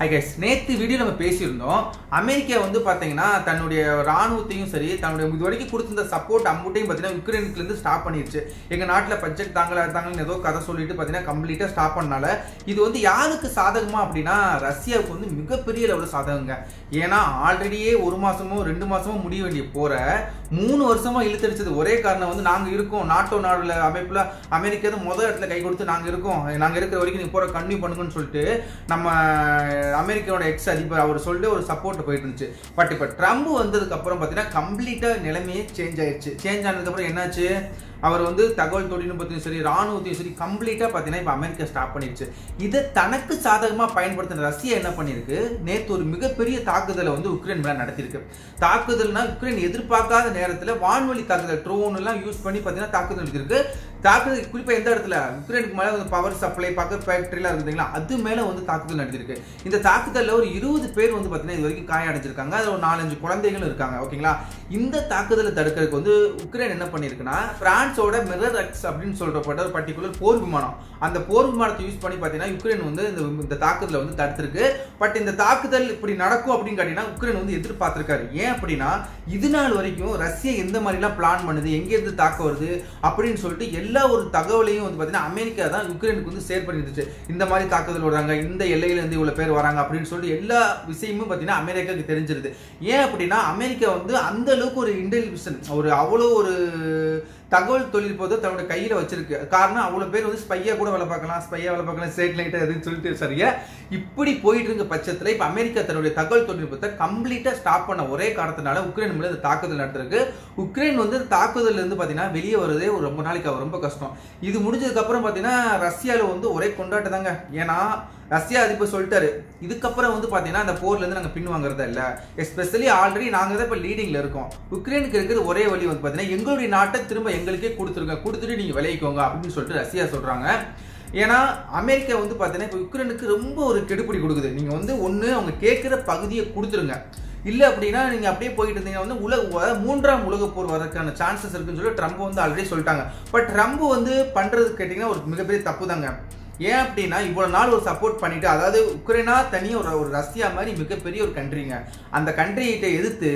Hi guys, நேத்து video நம்ம பேசியிருந்தோம். அமெரிக்கா வந்து பாத்தீங்கன்னா தன்னுடைய ராணுவத்தையும் சரி தன்னுடைய இதுவரைக்கும் கொடுத்திருந்த சப்போர்ட் அம்புட்டையும் பாத்தீங்கன்னா யுக்ரைனுக்கு இருந்து ஸ்டாப் பண்ணிருச்சு. எங்க நாட்டுல பட்ஜெட் தாங்கன்னு ஏதோ கதை சொல்லிட்டு பாத்தீங்கன்னா கம்ப்ளீட்டா ஸ்டாப் பண்ணனால இது வந்து யாருக்கு சாதகமா அப்படின்னா ரஷ்யாவுக்கு வந்து மிகப்பெரிய லெவல்ல சாதகங்க. ஏன்னா ஆல்ரெடியே 1 மாசமோ 2 மாசமோ முடிய வேண்டிய போற 3 வருஷமா இழுத்தடிச்சது ஒரே காரணம் வந்து நாங்க இருக்கோம் நாட்டோ நாடுல அமைப்புல அமெரிக்கா தான் முதல் இடத்துல கை கொடுத்து நாங்க இருக்கோம் நாங்க இருக்கிற வரைக்கும் நீங்க போற கண்டினியூ பண்ணுங்கன்னு சொல்லிட்டு நம்ம அமெரிக்காவோட எக்ஸ் அதிபர் அவர் சொல்லிட்டு ஒரு சப்போர்ட் போயிட்டு இருந்துச்சு. பட் இப்ப ட்ரம்ப் வந்ததுக்கு அப்புறம் பாத்தீங்கன்னா கம்ப்ளீட்டா நிலைமையே சேஞ்ச் ஆயிடுச்சு. சேஞ்ச் ஆனதுக்கு அப்புறம் என்னாச்சு, அவர் வந்து தகவல் தொழில்நுட்பத்தையும் சரி ராணுவத்தையும் சரி கம்ப்ளீட்டா பாத்தீங்கன்னா இப்ப அமெரிக்கா ஸ்டாப் பண்ணிடுச்சு. இதை தனக்கு சாதகமா பயன்படுத்தின ரஷ்யா என்ன பண்ணிருக்கு, நேத்து ஒரு மிகப்பெரிய தாக்குதலை வந்து உக்ரைன் மேல நடத்திருக்கு. தாக்குதல்னா உக்ரைன் எதிர்பார்க்காத நேரத்துல வான்வழி தாக்குதல் ட்ரோன் எல்லாம் யூஸ் பண்ணி பாத்தீங்கன்னா தாக்குதல் நடத்திருக்கு. தாக்குதல் குறிப்பா எந்த இடத்துல உக்ரைனுக்கு மேல வந்து பவர் சப்ளை பக்கத்து ஃபேக்டரி எல்லாம் இருக்குதுங்களா அது மேல வந்து தாக்குதல் நடத்திருக்கு. இந்த தாக்குதல்ல ஒரு 20 பேர் வந்து பாத்தீங்கன்னா இது வரைக்கும் காயம் அடைஞ்சிருக்காங்க. அதுல ஒரு 4-5 குழந்தைகளும் இருக்காங்க. ஓகேங்களா, இந்த தாக்குதலை தடுக்கிறதுக்கு வந்து உக்ரைன் என்ன பண்ணிருக்குன்னா பிரான்ஸோட மிரர் எக்ஸ் அப்படின்னு சொல்றப்பட்ட ஒரு பர்டிகுலர் போர் விமானம், அந்த போர் விமானத்தை யூஸ் பண்ணி பாத்தீங்கன்னா யுக்ரைன் வந்து இந்த தாக்குதலை வந்து தடுத்திருக்கு. பட் இந்த தாக்குதல் இப்படி நடக்கும் அப்படின்னு கேட்டீங்கன்னா உக்ரைன் வந்து எதிர்பார்த்திருக்காரு. ஏன் அப்படின்னா இது நாள் வரைக்கும் ரஷ்யா எந்த மாதிரி எல்லாம் பிளான் பண்ணுது, எங்க இருந்து தாக்க வருது அப்படின்னு சொல்லிட்டு எல்லா ஒரு தகவலையும் வந்து பாத்தீங்கன்னா அமெரிக்கா தான் யுக்ரைனுக்கு வந்து ஷேர் பண்ணிருந்துச்சு. இந்த மாதிரி தாக்குதல் வராங்க, இந்த எல்லையில இருந்து இவ்வளவு பேர் வராங்க அப்படின்னு சொல்லிட்டு எல்லா விஷயமும் பாத்தீங்கன்னா அமெரிக்காவுக்கு தெரிஞ்சிருது. ஏன் அப்படின்னா அமெரிக்கா வந்து அந்த அளவுக்கு ஒரு இன்டெலிஜென்ஸ் ஒரு அவ்வளோ ஒரு தகவல் தொழில்நுட்பத்தை தன்னோட கையில வச்சிருக்கு. காரணம் அவ்வளவு பேர் வந்து ஸ்பையா கூட வேலை பார்க்கலாம், சேட்டலைட் அதுன்னு சொல்லிட்டு சரியா இப்படி போயிட்டு இருக்க பட்சத்துல இப்ப அமெரிக்கா தன்னுடைய தகவல் தொழில்நுட்பத்தை கம்ப்ளீட்டா ஸ்டாப் பண்ண ஒரே காரணத்தினால உக்ரைன் மேல இந்த தாக்குதல் நடத்திருக்கு. உக்ரைன் வந்து தாக்குதல் இருந்து பாத்தீங்கன்னா வெளியே வருவதே ஒரு ரொம்ப நாளைக்கு ரொம்ப கஷ்டம். இது முடிஞ்சதுக்கு அப்புறம் பாத்தீங்கன்னா ரஷ்யால வந்து ஒரே கொண்டாட்டம் தாங்க. ஏன்னா ரஷ்யா அதிபர் சொல்லிட்டாரு இதுக்கப்புறம் வந்து பாத்தீங்கன்னா அந்த போர்ல இருந்து நாங்க பின் வாங்குறதா இல்ல, எஸ்பெஷலி ஆல்ரெடி நாங்க தான் இப்ப லீடிங்ல இருக்கோம். உக்ரைனுக்கு இருக்கிறது ஒரே வழி வந்து பாத்தீங்கன்னா எங்களுடைய நாட்டை திரும்ப எங்களுக்கே கொடுத்துட்டு நீங்க விளைவிக்கோங்க அப்படின்னு சொல்லிட்டு ரஷ்யா சொல்றாங்க. ஏன்னா அமெரிக்கா வந்து பாத்தீங்கன்னா இப்ப உக்ரைனுக்கு ரொம்ப ஒரு கெடுபிடி கொடுக்குது. நீங்க வந்து ஒண்ணு அவங்க கேட்கிற பகுதியை கொடுத்துருங்க, இல்ல அப்படின்னா நீங்க அப்படியே போயிட்டு இருந்தீங்கன்னா வந்து மூன்றாம் உலக போர் வரதுக்கான சான்சஸ் இருக்குன்னு சொல்லி ட்ரம்ப் வந்து ஆல்ரெடி சொல்லிட்டாங்க. பட் ட்ரம்ப் வந்து பண்றது கேட்டீங்கன்னா ஒரு மிகப்பெரிய தப்பு தாங்க. ஏன் அப்படின்னா இவ்வளவு நாள் ஒரு சப்போர்ட் பண்ணிட்டு, அதாவது உக்ரைனா தனியா ஒரு ரஷ்யா மாதிரி மிகப்பெரிய ஒரு கண்ட்ரிங்க, அந்த கண்ட்ரிகிட்ட எதிர்த்து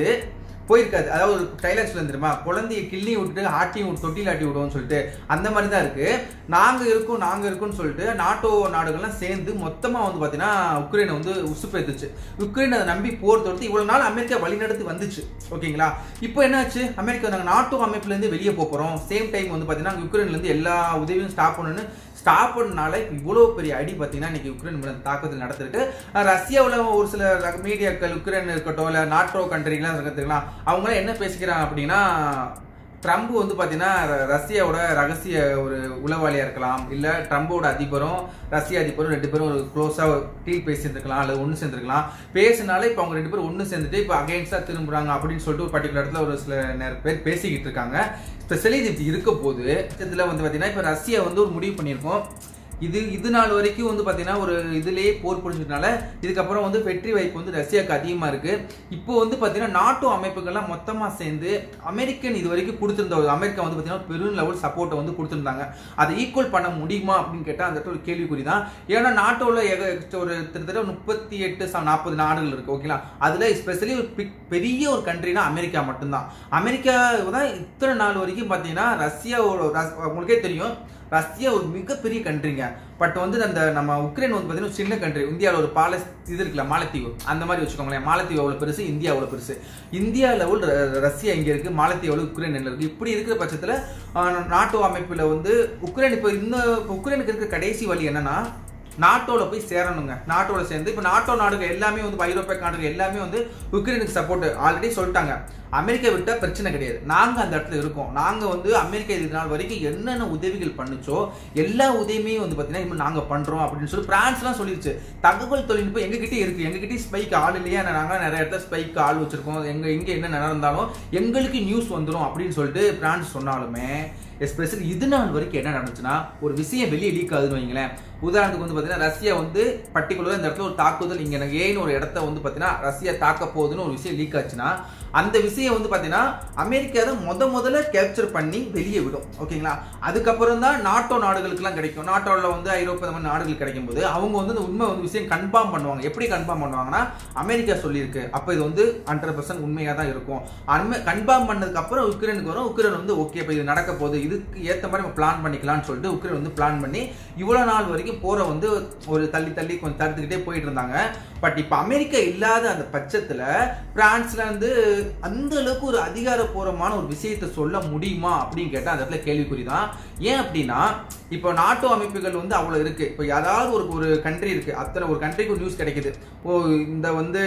போயிருக்காது. அதாவது ஒரு டைலாக்ஸ்ல இருந்துருமா, குழந்தைய கிள்ளி விட்டுட்டு ஆட்டியும் தொட்டில் ஆட்டி விடுவோம்னு சொல்லிட்டு அந்த மாதிரி தான் இருக்கு. நாங்க இருக்கோம்னு சொல்லிட்டு நாட்டோ நாடுகள்லாம் சேர்ந்து மொத்தமா வந்து பாத்தீங்கன்னா உக்ரைனை வந்து உசுப்பேத்துச்சு. உக்ரைன் அதை நம்பி போர் தொடுத்து இவ்வளவு நாள் அமெரிக்கா வழிநடத்தி வந்துச்சு. ஓகேங்களா, இப்போ என்னாச்சு, அமெரிக்கா நாங்க நாட்டோ அமைப்புல இருந்து வெளியே போறோம், சேம் டைம் வந்து பாத்தீங்கன்னா உக்ரைன்ல இருந்து எல்லா உதவியும் ஸ்டாப் பண்ணனால இவ்வளவு பெரிய அடி பாத்தீங்கன்னா இன்னைக்கு உக்ரைன் மேல தாக்குதல் நடத்திருக்கு. ரஷ்யாவில் ஒரு சில மீடியாக்கள் உக்ரைன் இருக்கட்டும் இல்ல நாட்டோ கண்ட்ரிலாம் இருக்கிறதுலாம் அவங்க என்ன பேசிக்கிறாங்க அப்படின்னா ட்ரம்ப் வந்து பாத்தீங்கன்னா ரஷ்யாவோட ரகசிய ஒரு உளவாளியா இருக்கலாம், இல்ல ட்ரம்போட அதிபரும் ரஷ்ய அதிபரும் 2 பேரும் ஒரு க்ளோஸா டீல் பேசியிருக்கலாம் அல்லது ஒன்னு சேர்ந்துருக்கலாம். பேசினாலே இப்ப அவங்க 2 பேரும் ஒன்னு சேர்ந்துட்டு இப்ப அகைன்ஸ்டா திரும்புறாங்க அப்படின்னு சொல்லிட்டு ஒரு பர்டிகுலர் இடத்துல ஒரு சில பேர் பேசிக்கிட்டு இருக்காங்க. ஸ்பெஷலி இது இருக்க போது இதுல வந்து பாத்தீங்கன்னா இப்ப ரஷ்யா வந்து ஒரு முடிவு பண்ணியிருக்கோம். இது நாள் வரைக்கும் வந்து பாத்தீங்கன்னா ஒரு இதுலயே போர் புரிஞ்சதுனால இதுக்கப்புறம் வந்து வெற்றி வாய்ப்பு வந்து ரஷ்யாவுக்கு அதிகமா இருக்கு. இப்போ வந்து பாத்தீங்கன்னா நாட்டோ அமைப்புகள்லாம் மொத்தமா சேர்ந்து அமெரிக்கன் இது வரைக்கும் கொடுத்திருந்த அமெரிக்கா வந்து பாத்தீங்கன்னா பெரும் லெவல் சப்போர்ட்டை வந்து கொடுத்திருந்தாங்க. அதை ஈக்குவல் பண்ண முடியுமா அப்படின்னு கேட்டா அந்த ஒரு கேள்விக்குறி தான். ஏன்னா நாட்டோல ஒரு கிட்டத்தட்ட 38-40 நாடுகள் இருக்கு. ஓகேங்களா, அதுல ஸ்பெஷலி ஒரு பெரிய ஒரு கண்ட்ரினா அமெரிக்கா மட்டும்தான். அமெரிக்கா தான் இத்தனை நாள் வரைக்கும் பாத்தீங்கன்னா ரஷ்யாவோட உங்களுக்கே தெரியும் ரஷ்யா ஒரு மிகப்பெரிய கண்ட்ரிங்க. பட் வந்து அந்த நம்ம உக்ரைன் வந்து பாத்தீங்கன்னா சின்ன கண்ட்ரி. இந்தியாவில் ஒரு இது இருக்குல்ல மாலத்தீவு, அந்த மாதிரி வச்சுக்கோங்களேன். மாலத்தீவு அவ்வளவு பெருசு, இந்தியா அவ்வளவு பெருசு. இந்தியா லெவல் ரஷ்யா இங்க இருக்கு, மாலத்தீவு உக்ரைன் இருக்கு. இப்படி இருக்கிற பட்சத்துல நாட்டோ அமைப்புல வந்து உக்ரைன் இப்ப உக்ரைனுக்கு இருக்கிற கடைசி வழி என்னன்னா நாட்டோல போய் சேரணுங்க. நாட்டோல சேர்ந்து இப்ப நாட்டோ நாடுகள் எல்லாமே வந்து ஐரோப்பிய நாடுகள் எல்லாமே வந்து உக்ரைனுக்கு சப்போர்ட் ஆல்ரெடி சொல்லிட்டாங்க. அமெரிக்கா விட்டா பிரச்சனை கிடையாது, நாங்க அந்த இடத்துல இருக்கோம். நாங்க வந்து அமெரிக்கா இது நாள் வரைக்கும் என்னென்ன உதவிகள் பண்ணுச்சோ எல்லா உதவியுமே வந்து பாத்தீங்கன்னா நாங்க பண்றோம் அப்படின்னு சொல்லி பிரான்ஸ் எல்லாம் சொல்லிருச்சு. தகவல் தொழில்நுட்பம் எங்ககிட்ட இருக்கு, எங்ககிட்ட ஸ்பைக்கு ஆள் இல்லையா, நாங்க நிறைய இடத்துல ஸ்பைக்கு ஆள் வச்சிருக்கோம், இங்க என்ன நடந்தாலும் எங்களுக்கு நியூஸ் வந்துடும் அப்படின்னு சொல்லிட்டு பிரான்ஸ் சொன்னாலுமே எஸ்பெஷலி இது நாள் வரைக்கும் என்ன நடந்துச்சுன்னா ஒரு விஷயம் வெளியே லீக் ஆகுதுன்னு வைங்களேன். உதாரணத்துக்கு வந்து பார்த்தீங்கன்னா ரஷ்யா வந்து பர்டிகுலராக இந்த இடத்துல ஒரு தாக்குதல் இங்கே ஏன்னு ஒரு இடத்த வந்து பார்த்தீங்கன்னா ரஷ்யா தாக்க போகுதுன்னு ஒரு விஷயம் லீக் ஆச்சுன்னா அந்த விஷயம் வந்து பார்த்தீங்கன்னா அமெரிக்கா தான் முதல்ல கேப்சர் பண்ணி வெளியே விடும். ஓகேங்களா? அதுக்கப்புறம் தான் நாட்டோ நாடுகளுக்குலாம் கிடைக்கும். நாட்டோவில் வந்து ஐரோப்பா மாதிரி நாடுகள் கிடைக்கும் போது அவங்க வந்து இந்த உண்மை வந்து விஷயம் கன்ஃபார்ம் பண்ணுவாங்க. எப்படி கன்ஃபார்ம் பண்ணுவாங்கன்னா அமெரிக்கா சொல்லியிருக்கு, அப்போ இது வந்து 100% உண்மையாக தான் இருக்கும். கன்ஃபார்ம் பண்ணதுக்கு அப்புறம் உக்ரைனுக்கு வரும். உக்ரைன் வந்து ஓகே இப்போ இது நடக்க போகுது, இதுக்கு ஏற்ற மாதிரி நம்ம பிளான் பண்ணிக்கலாம்னு சொல்லிட்டு உக்ரைன் வந்து பிளான் பண்ணி இவ்வளோ நாள் வரைக்கும் போரை வந்து ஒரு தள்ளி கொஞ்சம் தடுத்துக்கிட்டே போயிட்டு இருந்தாங்க. பட் இப்போ அமெரிக்கா இல்லாத அந்த பட்சத்தில் பிரான்ஸ்ல வந்து அந்த அளவுக்கு ஒரு அதிகாரப்பூர்வமான ஒரு விஷயத்தை சொல்ல முடியுமா அப்படின்னு கேட்டால் அந்த இடத்துல கேள்விக்குறி தான். ஏன் அப்படின்னா இப்போ நாட்டோ அமைப்புகள் வந்து அவ்வளோ இருக்கு. இப்போ ஏதாவது ஒரு கண்ட்ரி இருக்கு, அத்தனை ஒரு கண்ட்ரிக்கு ஒரு நியூஸ் கிடைக்குது, இந்த வந்து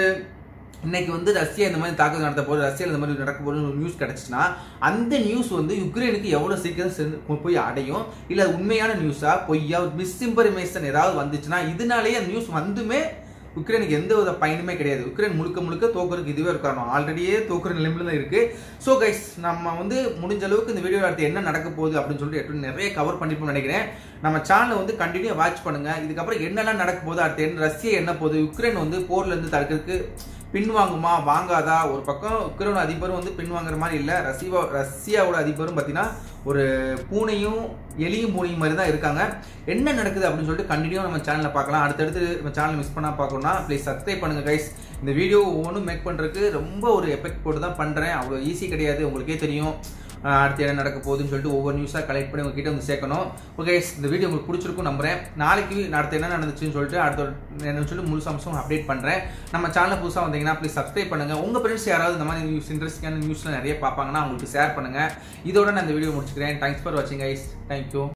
இன்னைக்கு வந்து ரஷ்யா இந்த மாதிரி தாக்குதல் நடத்த போது, ரஷ்யாவில் இந்த மாதிரி நடக்க போது ஒரு நியூஸ் கிடைச்சுன்னா அந்த நியூஸ் வந்து யுக்ரைனுக்கு எவ்வளோ சீக்கிரம் போய் அடையும், இல்லை உண்மையான நியூஸா பொய்யா மிஸ்இன்ஃபர்மேஷன் ஏதாவது வந்துச்சுன்னா இதனாலேயே அந்த நியூஸ் வந்துமே உக்ரைனுக்கு எந்த வித பயனுமே கிடையாது. உக்ரைன் முழுக்க தோக்குறதுக்கு இதுவே இருக்கணும். ஆல்ரெடியே தோக்குற நிலைமையில தான் இருக்கு. ஸோ கைஸ் நம்ம வந்து முடிஞ்ச அளவுக்கு இந்த வீடியோ அடுத்து என்ன நடக்க போகுது அப்படின்னு சொல்லிட்டு நிறைய கவர் பண்ணிப்போம்னு நினைக்கிறேன். நம்ம சேனலை வந்து கண்டினியூ வாட்ச் பண்ணுங்க. இதுக்கப்புறம் என்னெல்லாம் நடக்க போகுது, அடுத்து ரஷ்யா என்ன போகுது, உக்ரைன் வந்து போர்ல இருந்து தடுக்கிறதுக்கு பின்வாங்குமா வாங்காதா, ஒரு பக்கம் உக்ரைன் அதிபரும் வந்து பின்வாங்குற மாதிரி இல்லை, ரஷ்யாவோட அதிபரும் பார்த்தீங்கன்னா ஒரு பூனையும் எலியும் பூனையும் மாதிரி தான் இருக்காங்க. என்ன நடக்குது அப்படின்னு சொல்லிட்டு கண்டினியூ நம்ம சேனலில் பார்க்கலாம். அடுத்தடுத்து நம்ம சேனல் மிஸ் பண்ணால் பார்க்கணும்னா ப்ளீஸ் சப்ஸ்கிரைப் பண்ணுங்க கைஸ். இந்த வீடியோ ஒவ்வொன்றும் மேக் பண்ணுறதுக்கு ரொம்ப ஒரு எஃபெக்ட் போட்டு தான் பண்ணுறேன். அவ்வளோ ஈஸி கிடையாது, உங்களுக்கே தெரியும். அடுத்து என்ன நடக்க போகுதுன்னு சொல்லிட்டு ஒவ்வொரு நியூஸாக கலெக்ட் பண்ணி உங்ககிட்ட வந்து சேர்க்கணும். ஓகே, இந்த வீடியோ உங்களுக்கு பிடிச்சிருக்கும் நம்புறேன். நாளைக்கு அடுத்து என்ன நடந்துச்சுன்னு சொல்லிட்டு அடுத்த என்னன்னு சொல்லி முழு அம்சம் அப்டேட் பண்ணுறேன். நம்ம சேனல் புதுசாக வந்தீங்கன்னா ப்ளீஸ் சப்ஸ்கிரைப் பண்ணுங்க. உங்கள் ஃப்ரெண்ட்ஸ் யாராவது இந்த மாதிரி நியூஸ் இன்ட்ரெஸ்டிங்கான நியூஸ்லாம் நிறைய பார்ப்பாங்கன்னா அவங்களுக்கு ஷேர் பண்ணுங்க. இதோட நான் இந்த வீடியோ முடிச்சுக்கிறேன். தேங்க்ஸ் ஃபார் வாட்சிங் கைஸ். தேங்க்யூ.